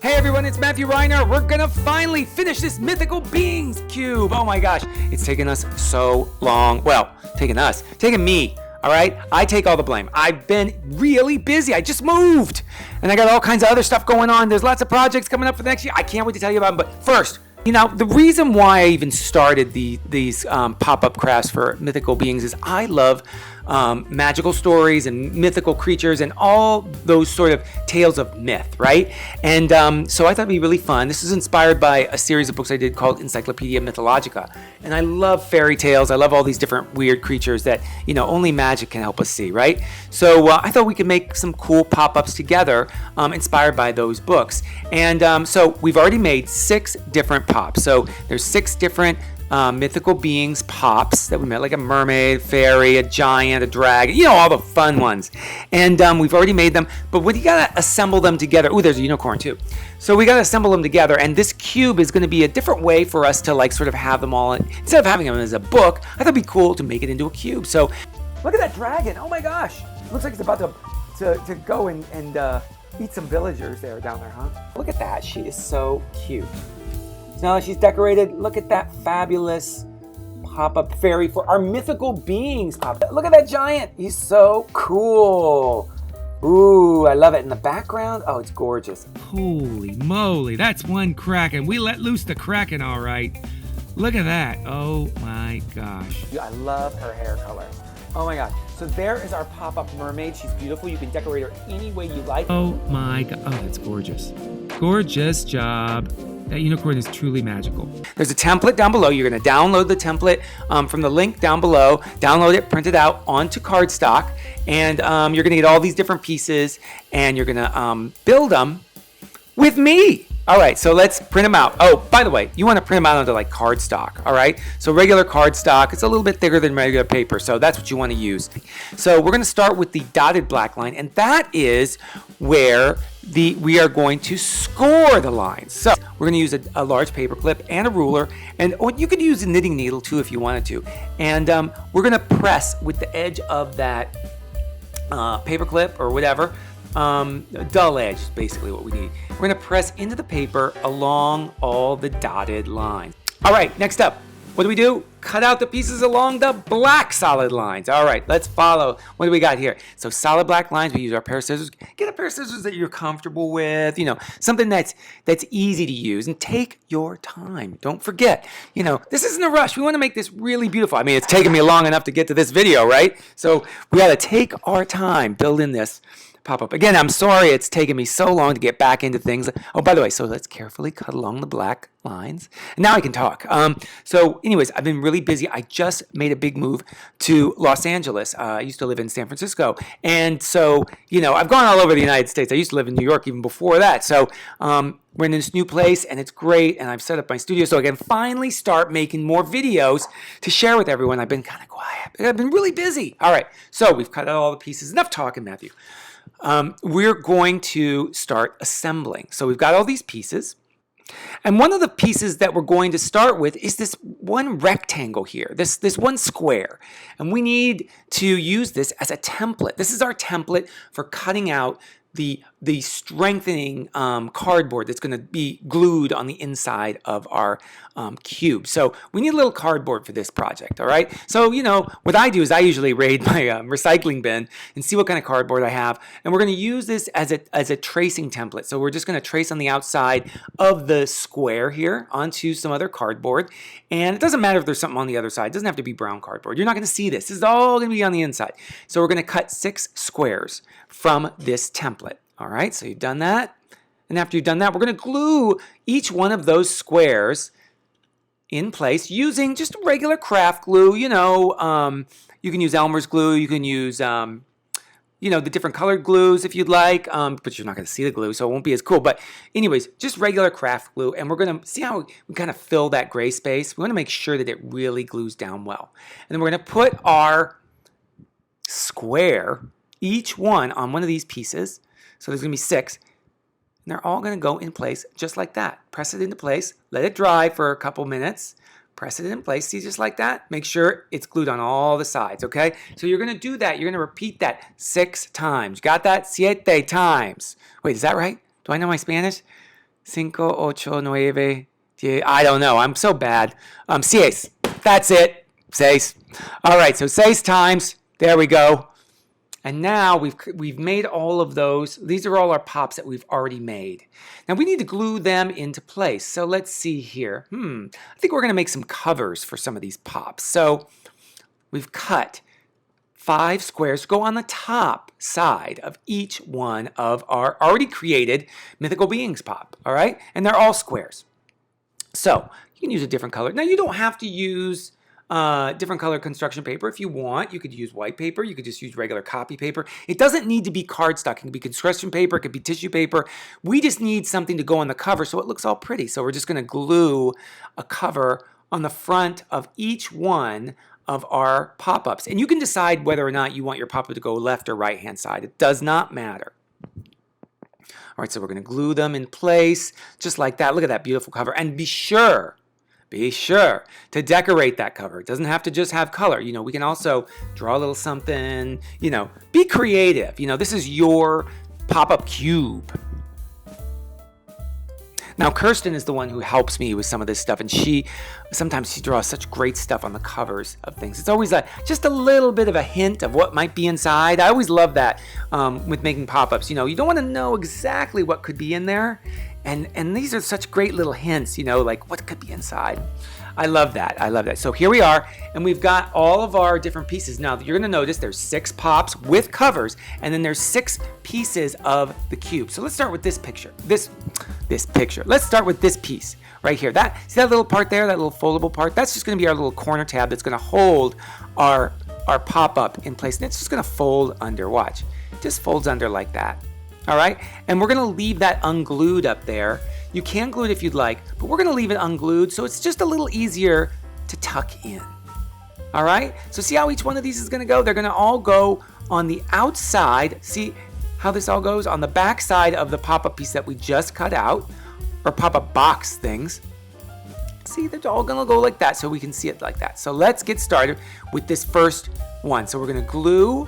Hey everyone, it's Matthew Reinhart. We're gonna finally finish this Mythical Beings cube. Oh my gosh, it's taken us so long. Well, taken me, all right? I take all the blame. I've been really busy. I just moved, and I got all kinds of other stuff going on. There's lots of projects coming up for the next year. I can't wait to tell you about them, but first, the reason why I even started these pop-up crafts for Mythical Beings is I love magical stories and mythical creatures and all those sort of tales of myth, right? And so I thought it'd be really fun. This is inspired by a series of books I did called Encyclopedia Mythologica. And I love fairy tales. I love all these different weird creatures that, only magic can help us see, right? So I thought we could make some cool pop-ups together inspired by those books. And so we've already made 6 different pops. So there's 6 different Mythical Beings pops that we made, like a mermaid, fairy, a giant, a dragon, all the fun ones. And we've already made them, but when you gotta assemble them together, there's a unicorn too. So we gotta assemble them together, and this cube is gonna be a different way for us to sort of have them all, instead of having them as a book, I thought it'd be cool to make it into a cube. So look at that dragon, oh my gosh. Looks like it's about to go and eat some villagers down there, huh? Look at that, she is so cute. Now that she's decorated, look at that fabulous pop-up fairy for our Mythical Beings pop. Look at that giant. He's so cool. Ooh, I love it. In the background, it's gorgeous. Holy moly, that's one Kraken. We let loose the Kraken, all right. Look at that. Oh my gosh. I love her hair color. Oh my god. So there is our pop-up mermaid. She's beautiful. You can decorate her any way you like. Oh my god. Oh, that's gorgeous. Gorgeous job. That unicorn is truly magical. There's a template down below. You're going to download the template from the link down below. Download it, print it out onto cardstock, and you're going to get all these different pieces, and you're going to build them with me. All right, so let's print them out. Oh, by the way, you want to print them out onto cardstock, all right? So regular cardstock, it's a little bit thicker than regular paper, so that's what you want to use. So we're going to start with the dotted black line, and that is where we are going to score the lines. So we're going to use a large paper clip and a ruler, and you could use a knitting needle too if you wanted to. And we're going to press with the edge of that paper clip or whatever. Dull edge is basically what we need. We're going to press into the paper along all the dotted lines. All right, next up, what do? Cut out the pieces along the black solid lines. All right, let's follow. What do we got here? So solid black lines, we use our pair of scissors. Get a pair of scissors that you're comfortable with, something that's easy to use, and take your time. Don't forget, this isn't a rush. We want to make this really beautiful. I mean, it's taken me long enough to get to this video, right? So we got to take our time building this pop-up. Again, I'm sorry it's taken me so long to get back into things. Oh, by the way, so let's carefully cut along the black lines. And now I can talk. So anyways, I've been really busy. I just made a big move to Los Angeles. I used to live in San Francisco. And so, I've gone all over the United States. I used to live in New York even before that. So we're in this new place, and it's great. And I've set up my studio so I can finally start making more videos to share with everyone. I've been kind of quiet. I've been really busy. All right, so we've cut out all the pieces. Enough talking, Matthew. We're going to start assembling. So we've got all these pieces. And one of the pieces that we're going to start with is this one rectangle here, this one square. And we need to use this as a template. This is our template for cutting out the strengthening cardboard that's going to be glued on the inside of our cube. So we need a little cardboard for this project, all right? So, what I do is I usually raid my recycling bin and see what kind of cardboard I have, and we're going to use this as a tracing template. So we're just going to trace on the outside of the square here onto some other cardboard, and it doesn't matter if there's something on the other side. It doesn't have to be brown cardboard. You're not going to see this. This is all going to be on the inside. So we're going to cut 6 squares from this template. All right, so you've done that. And after you've done that, we're going to glue each one of those squares in place using just regular craft glue. You can use Elmer's glue. You can use, the different colored glues if you'd like. But you're not going to see the glue, so it won't be as cool. But anyways, just regular craft glue. And we're going to see how we kind of fill that gray space. We want to make sure that it really glues down well. And then we're going to put our square, each one on one of these pieces. So there's going to be 6, and they're all going to go in place just like that. Press it into place, let it dry for a couple minutes, press it in place, see, just like that. Make sure it's glued on all the sides, okay? So you're going to do that. You're going to repeat that 6 times. Got that? 7 times. Wait, is that right? Do I know my Spanish? Cinco, ocho, nueve, diez. I don't know. I'm so bad. Seis. That's it. Seis. All right. So seis times. There we go. And now we've made all of those. These are all our pops that we've already made. Now we need to glue them into place. So let's see here. I think we're going to make some covers for some of these pops. So we've cut 5 squares to go on the top side of each one of our already created Mythical Beings pop. All right? And they're all squares. So you can use a different color. Now you don't have to use different color construction paper. If you want, you could use white paper. You could just use regular copy paper. It doesn't need to be cardstock. It can be construction paper. It could be tissue paper. We just need something to go on the cover so it looks all pretty. So we're just going to glue a cover on the front of each one of our pop-ups. And you can decide whether or not you want your pop-up to go left or right-hand side. It does not matter. All right, so we're going to glue them in place just like that. Look at that beautiful cover. And be sure to decorate that cover. It doesn't have to just have color. You know, we can also draw a little something, you know, be creative. You know, this is your pop-up cube. Now, Kirsten is the one who helps me with some of this stuff, and sometimes she draws such great stuff on the covers of things. It's always just a little bit of a hint of what might be inside. I always love that with making pop-ups. You know, you don't want to know exactly what could be in there, and these are such great little hints, you know, like what could be inside. I love that. I love that. So here we are, and we've got all of our different pieces. Now, you're going to notice there's 6 pops with covers, and then there's 6 pieces of the cube. So let's start with this picture. This picture. Let's start with this piece right here. See that little part there, that little foldable part? That's just going to be our little corner tab that's going to hold our pop-up in place. And it's just going to fold under. Watch. It just folds under like that. All right? And we're going to leave that unglued up there. You can glue it if you'd like, but we're going to leave it unglued so it's just a little easier to tuck in. All right? So see how each one of these is going to go? They're going to all go on the outside. See how this all goes? On the back side of the pop-up piece that we just cut out, or pop-up box things. See, they're all going to go like that so we can see it like that. So let's get started with this first one. So we're going to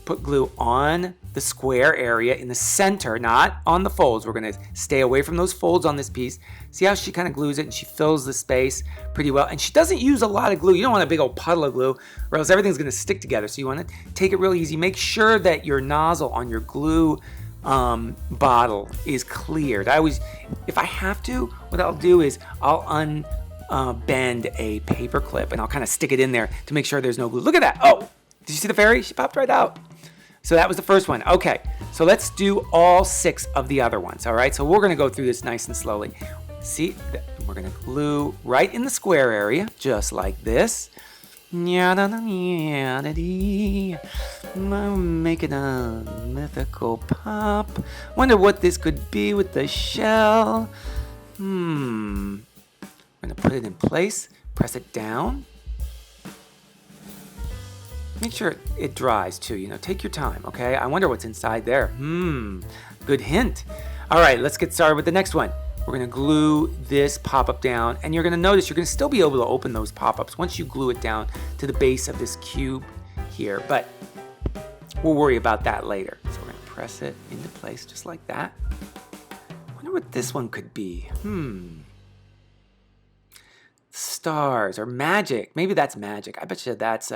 put glue on the square area in the center, not on the folds. We're going to stay away from those folds on this piece. See how she kind of glues it and she fills the space pretty well. And she doesn't use a lot of glue. You don't want a big old puddle of glue or else everything's going to stick together. So you want to take it really easy. Make sure that your nozzle on your glue bottle is cleared. If I have to, what I'll do is I'll bend a paper clip and I'll kind of stick it in there to make sure there's no glue. Look at that. Oh, did you see the fairy? She popped right out. So that was the first one. Okay, so let's do all 6 of the other ones, all right? So we're going to go through this nice and slowly. See, we're going to glue right in the square area, just like this. I'm making a mythical pop. Wonder what this could be with the shell. We're going to put it in place, press it down. Make sure it dries too, you know, take your time, okay? I wonder what's inside there. Good hint. All right, let's get started with the next one. We're gonna glue this pop-up down, and you're gonna notice you're gonna still be able to open those pop-ups once you glue it down to the base of this cube here, but we'll worry about that later. So we're gonna press it into place just like that. I wonder what this one could be. Stars or magic. Maybe that's magic. I bet you that's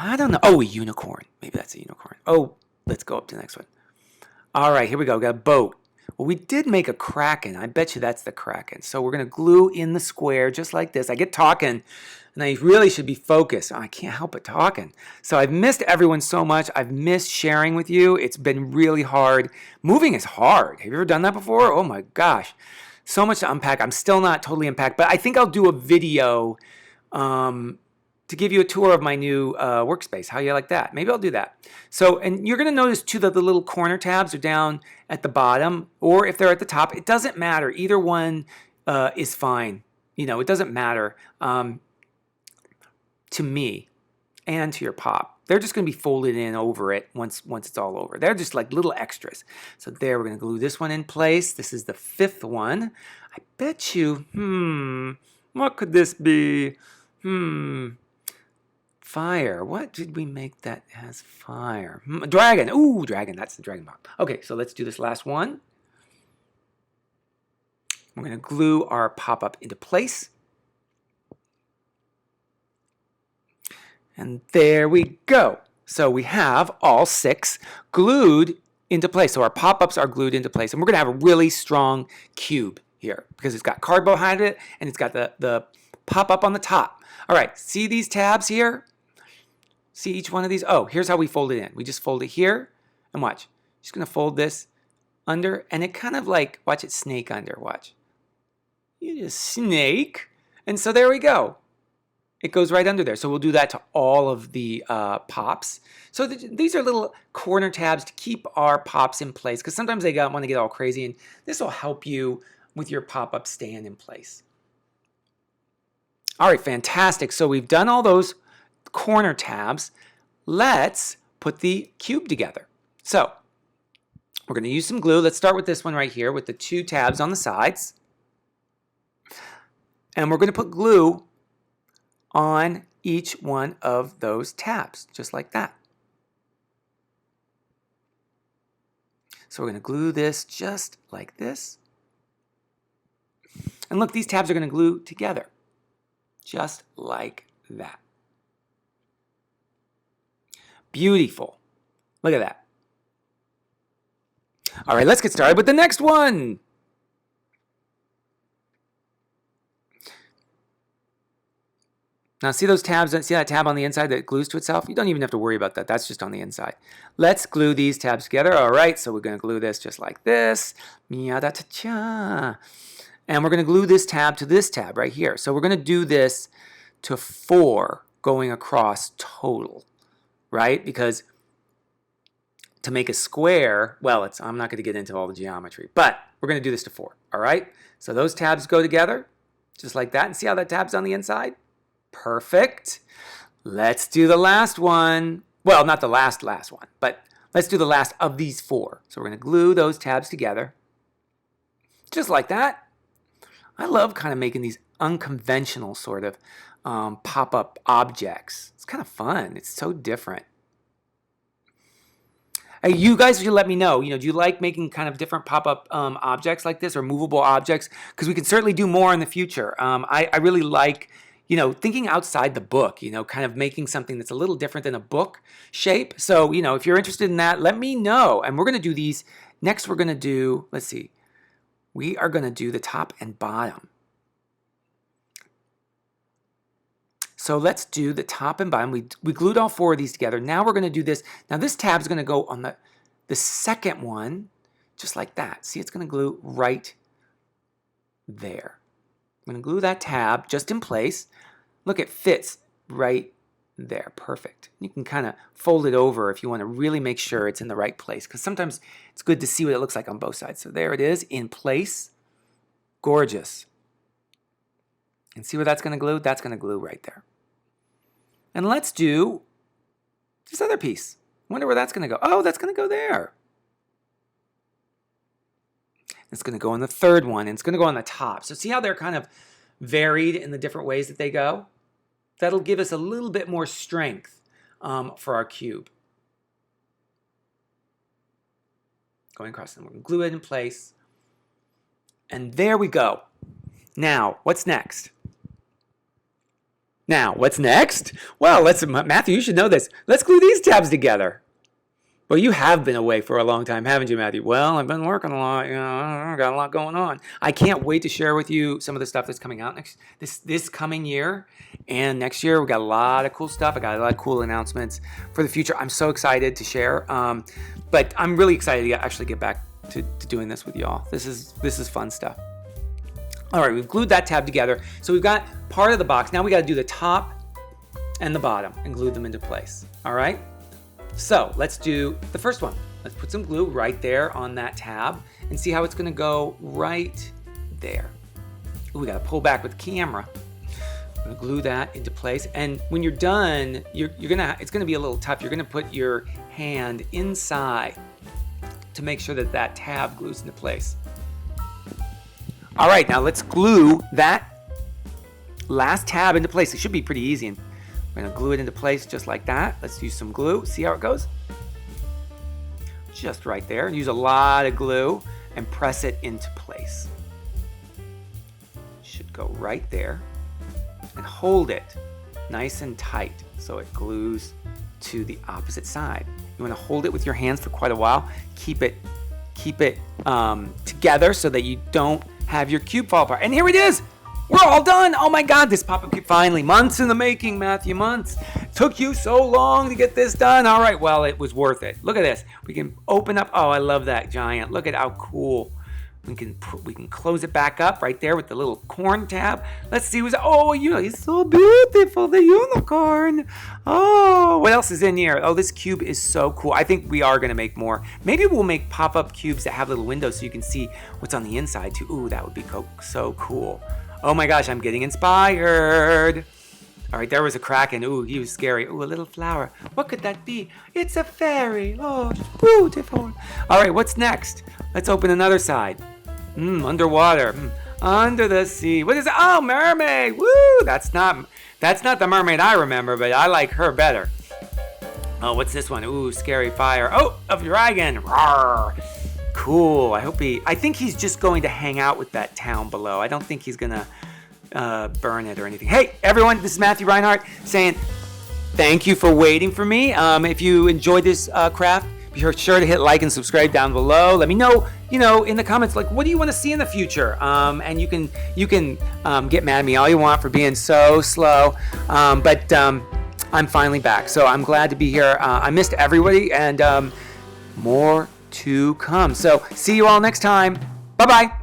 I don't know. Oh, a unicorn. Maybe that's a unicorn. Oh, let's go up to the next one. All right, here we go. We got a boat. Well, we did make a kraken. I bet you that's the kraken. So we're going to glue in the square just like this. I get talking, and I really should be focused. I can't help but talking. So I've missed everyone so much. I've missed sharing with you. It's been really hard. Moving is hard. Have you ever done that before? Oh, my gosh. So much to unpack. I'm still not totally unpacked, but I think I'll do a video to give you a tour of my new workspace. How you like that? Maybe I'll do that. So, and you're going to notice too that the little corner tabs are down at the bottom, or if they're at the top, it doesn't matter. Either one is fine. You know, it doesn't matter to me and to your pop. They're just going to be folded in over it once it's all over. They're just like little extras. So there, we're going to glue this one in place. This is the 5th one. I bet you, what could this be? Fire. What did we make that has fire? Dragon. Ooh, dragon. That's the dragon pop. Okay, so let's do this last one. We're going to glue our pop-up into place. And there we go. So we have all 6 glued into place. So our pop-ups are glued into place. And we're going to have a really strong cube here because it's got cardboard behind it and it's got the pop-up on the top. All right, see these tabs here? See each one of these? Oh, here's how we fold it in. We just fold it here and watch. Just going to fold this under and it kind of like, watch it snake under, watch. You just snake. And so there we go. It goes right under there. So we'll do that to all of the pops. So these are little corner tabs to keep our pops in place because sometimes they want to get all crazy, and this will help you with your pop-up staying in place. All right, fantastic. So we've done all those corner tabs. Let's put the cube together. So we're going to use some glue. Let's start with this one right here with the 2 tabs on the sides. And we're going to put glue on each one of those tabs, just like that. So we're going to glue this just like this. And look, these tabs are going to glue together, just like that. Beautiful. Look at that. All right, let's get started with the next one. Now see those tabs, see that tab on the inside that glues to itself? You don't even have to worry about that. That's just on the inside. Let's glue these tabs together. All right, so we're going to glue this just like this. And we're going to glue this tab to this tab right here. So we're going to do this to 4 going across total, right? Because to make a square, well, I'm not going to get into all the geometry, but we're going to do this to 4, all right? So those tabs go together just like that. And see how that tab's on the inside? Perfect. Let's do the last one. Well, not the last one, but let's do the last of these 4. So we're going to glue those tabs together. Just like that. I love kind of making these unconventional sort of pop-up objects. It's kind of fun. It's so different. Hey, you guys should let me know, do you like making kind of different pop-up objects like this or movable objects? Because we can certainly do more in the future. I really like thinking outside the book, kind of making something that's a little different than a book shape. So, if you're interested in that, let me know. And we're going to do these. Next, we're going to do, let's see, we are going to do the top and bottom. So let's do the top and bottom. We glued all 4 of these together. Now we're going to do this. Now this tab is going to go on the second one, just like that. See, it's going to glue right there. I'm going to glue that tab just in place. Look, it fits right there. Perfect. You can kind of fold it over if you want to really make sure it's in the right place, because sometimes it's good to see what it looks like on both sides. So there it is in place. Gorgeous. And see where that's going to glue? That's going to glue right there. And let's do this other piece. Wonder where that's going to go. Oh, that's going to go there. It's going to go on the third one, and it's going to go on the top. So see how they're kind of varied in the different ways that they go? That'll give us a little bit more strength for our cube. Going across them, we're going to glue it in place. And there we go. Now, what's next? Well, Matthew, you should know this. Let's glue these tabs together. Well, you have been away for a long time, haven't you, Matthew? Well, I've been working a lot. I got a lot going on. I can't wait to share with you some of the stuff that's coming out this coming year. And next year, we got a lot of cool stuff. I got a lot of cool announcements for the future. I'm so excited to share. But I'm really excited to actually get back to doing this with y'all. This is fun stuff. All right, we've glued that tab together. So we've got part of the box. Now we got to do the top and the bottom and glue them into place. All right? So let's do the first one. Let's put some glue right there on that tab and see how it's going to go right there. Ooh, we got to pull back with the camera. I'm going to glue that into place. And when you're done, it's going to be a little tough. You're going to put your hand inside to make sure that tab glues into place. All right, now let's glue that last tab into place. It should be pretty easy. And we're going to glue it into place just like that. Let's use some glue. See how it goes? Just right there. Use a lot of glue and press it into place. should go right there, and hold it nice and tight so it glues to the opposite side. You want to hold it with your hands for quite a while. Keep it together so that you don't have your cube fall apart. And here it is. We're all done. Oh my God, this pop-up cube finally. Months in the making, Matthew, months. Took you so long to get this done. All right, well, it was worth it. Look at this. We can open up. Oh, I love that giant. Look at how cool. We can close it back up right there with the little corn tab. Let's see what's. Oh, he's so beautiful, the unicorn. Oh, what else is in here? Oh, this cube is so cool. I think we are gonna make more. Maybe we'll make pop-up cubes that have little windows so you can see what's on the inside too. Ooh, that would be so cool. Oh my gosh, I'm getting inspired. All right, there was a kraken. Ooh, he was scary. Ooh, a little flower. What could that be? It's a fairy. Oh, it's beautiful. All right, what's next? Let's open another side. Underwater. Under the sea. What is it? Oh, mermaid. Woo! That's not the mermaid I remember, but I like her better. Oh, what's this one? Ooh, scary fire. Oh, a dragon. Rawr. Cool. I think he's just going to hang out with that town below. I don't think he's gonna burn it or anything. Hey, everyone, this is Matthew Reinhart saying thank you for waiting for me. If you enjoyed this craft, be sure to hit like and subscribe down below. Let me know, in the comments, like, what do you want to see in the future? And you can get mad at me all you want for being so slow, but I'm finally back, so I'm glad to be here. I missed everybody, and more to come. So see you all next time. Bye-bye.